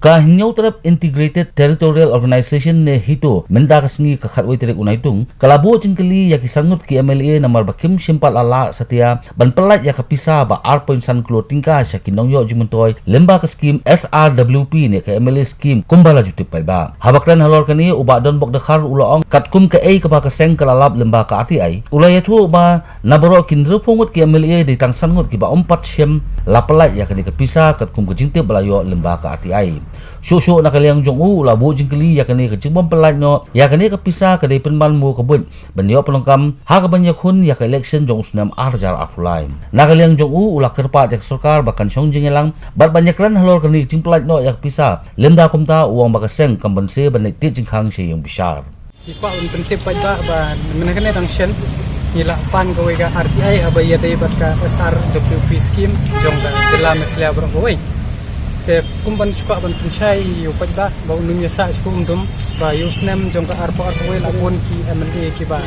Kahinyau terhadap Integrated Territorial Organization ne hito menda kasengi kakatwai terek unaitung kalabo jengkeli ya kisangut ki MLA namar bakim simpat ala setia ban pelat ya kapisa ba R.san klo tingka syakinong yo jumentoy lemba ke skim SRWP ne ke MLA skim kumbala jutip pai ba habakran halor kani uba don bok dekhar uloong katkum ke ei ke ba keseng kelalap lemba ke RTI ulaya tu ba nabaro kindro pungut ki MLA di tang sangut ki ba 4 syem lapelat ya kani kapisa katkum ke jingtip balayo lemba ke RTI Syuk-syuk nak kaliang jong labu jengkeli ya kani kecibom pelat no ya kani kepisa kedai penman mu kebun benyo pelengkam ha kebanyak hun ya ke election jong usnam arjar apulain nak kaliang jong ulah kerpat ya sorkar bahkan syong jengelang bat banyak lan halor kani kecing pelat no ya kepisa lemda kumta uang bakaseng kambense benai tit jengkang sye yang besar ipa un pentip pada ba menakane tangsen nila pan gawe ga RTI abaya dai bat ka SRWP scheme jong ga jela metlia beroi te kumban suka ban pensai upat ba ba unum yasa sku undum ba yusnem jong ka arpo we labon ki MLA ki ba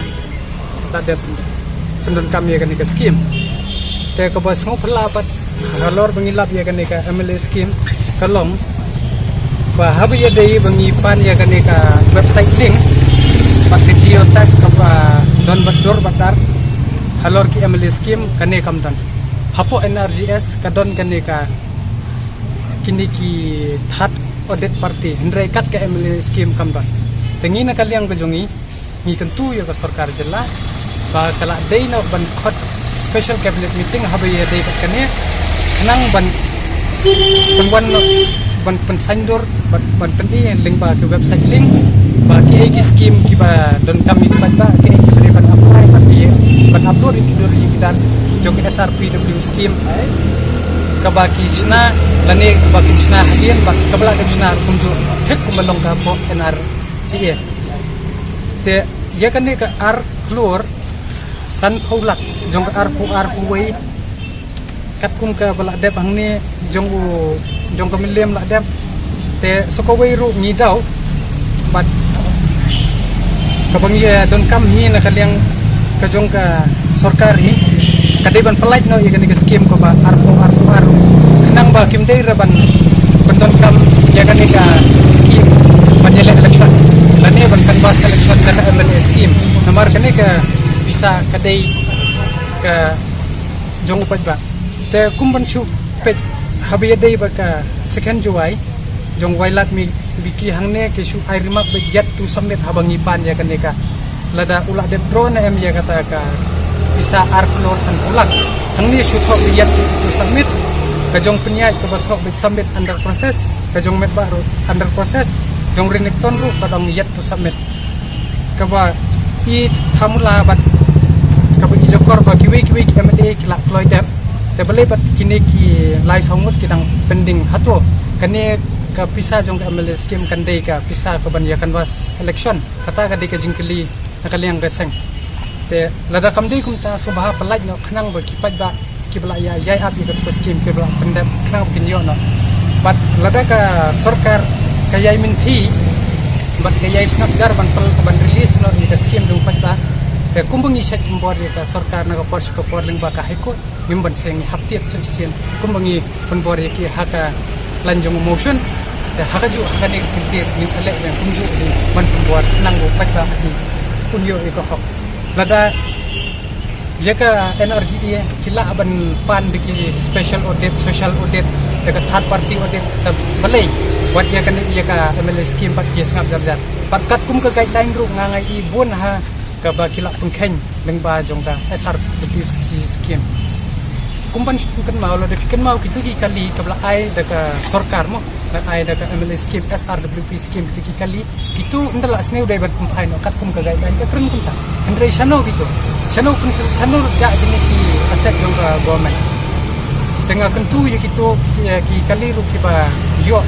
ta de pendon kami kan ka scheme te ka bas ngo pelapat halor bangilap ya kan ka MLA scheme kalong ba habi ya dei bangi pan ya kan ka website link ba ke geotag ka ba don bator batar halor ki MLA scheme kan kam tan hapo NRGS ka don kan ka kini ki third audit party hendrai kat ke MLA scheme kamban tengi na kaliang bejongi ni tentu ya ka sarkar jela ba kala dei na ban khot special cabinet meeting habe ya dei kat kane nang ban penwan no ban pensandur ban pendi link ba ke website link ba ki scheme ki ba don kami ba ki ki ban apply ban upload ki dori ki dan jong SRPW scheme kabaki sna lani kabaki sna hadian bak kabla ke sna kunju thek kumalong ka po NRGA te ya kan ka ar klor san pholak jong ar pu wei kat kum ka bala dep hangni jong ka milem la dep te soko wei ru ni dau bat kabang ya don kam hi na kaliang ka jong ka sarkar hi kadiban pelait no ya kan ka scheme ko ba ar nang ba kim dei raban pendon kam ya kan ka scheme panjele election lani ban kan bas election dan MLA scheme namar kan ka bisa kadai ka jong upat ba te kumban shu pet habiya dei ba ka second juai jong wailat mi biki hangne ke shu ai rimak be yet to submit habangi pan ya kan ka lada ulah de drone em ya kata ka bisa arklor san ulak hangni shu thok yet to submit kajong penyai ke batok be submit under process kajong met baru under process jong renekton ru kadang yet to submit kaba I thamula bat kaba ijokor ba kiwi MLA kila ploy dep te bele bat kini ki lai songut kidang pending hato kani ka pisa jong MLA scheme kandai ka pisa ka ban yakan was election kata ka ka jingkeli nakaliang reseng te lada kamdei kumta subha pelaj no khnang ba kipat ba kibla ya yai ab ikat scheme kibla pendap khnang pinyo no bat lada ka sarkar ka yai minthi bat ka yai snap jar ban pel ban release no ika scheme dung pat ba te kumbang isat mbor ka sarkar na ka por ling ba ka haiko mimban seng haptiat sesien kumbangi penbor ki haka lanjung motion te haka ju haka ni kintir min sale yang kumju ni man penbor nang go pat ba ni punyo iko hok lada jika NRGA kila aban pan biki special audit social audit dekat third party audit balai buat ya kan ia ka MLA scheme pat kes ngap jarjar pakat kum ke guideline ru ngangai I bun ha ka ba kila pengkhen leng ba jong ka SRWP scheme kumpan kan mau lo dekan mau kitu ki kali kabla ai deka sarkar mo na ai deka MLA scheme SRWP scheme kitu ki kali kitu ndala sne udai bat kumpai no kat kum ke guideline ka kren kumta ndai shano gitu shano ja dini ki aset jong ka government tengah kentu ya kitu ki kali ru ki ba yo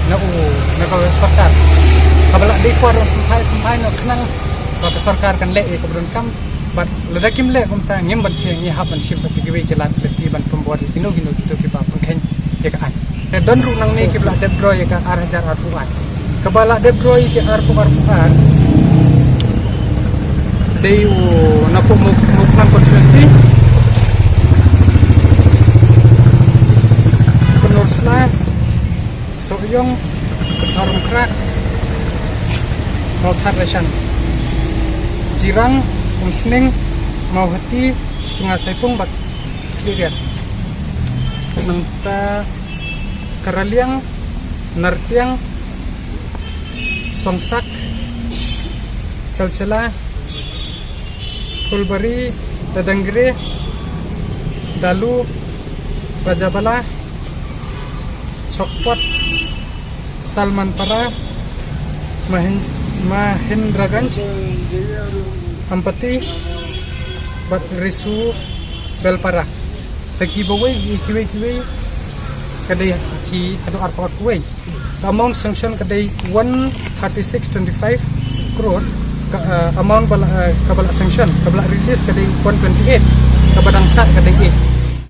na ka sarkar kabla dei ko ron kumpai no khnang ba sarkar kan le ka bron kam bat ledakim le kumta ngem ban siang ni haban ship ki giwe jalan leti ban pembuat gino gitu ki ba pengkhen ya ka an don ru nang ni ki bla debro ya ka arjar arpuan kabala debro ki arpuan dei na po mo conference penursna so yung Harum Krak, Rautat Rashan, Jirang, Umsning, Mauhati, Setengah Saipung, Bak Lihat, Nangta Karaliang, Nartiang, Songsak, Salsela, Kulbari, Dadanggre, Dalu, Rajabala, Chokpot, Salmanpara, Mahendraganj, Ampati, Bat Risu, Belpara. The giveaway, giveaway, kadai ki adu arpa kuway. The amount sanction kadai 136.25 crore. Amount kabala sanction, kabala release kadai 128, kabadang sa kadai 8.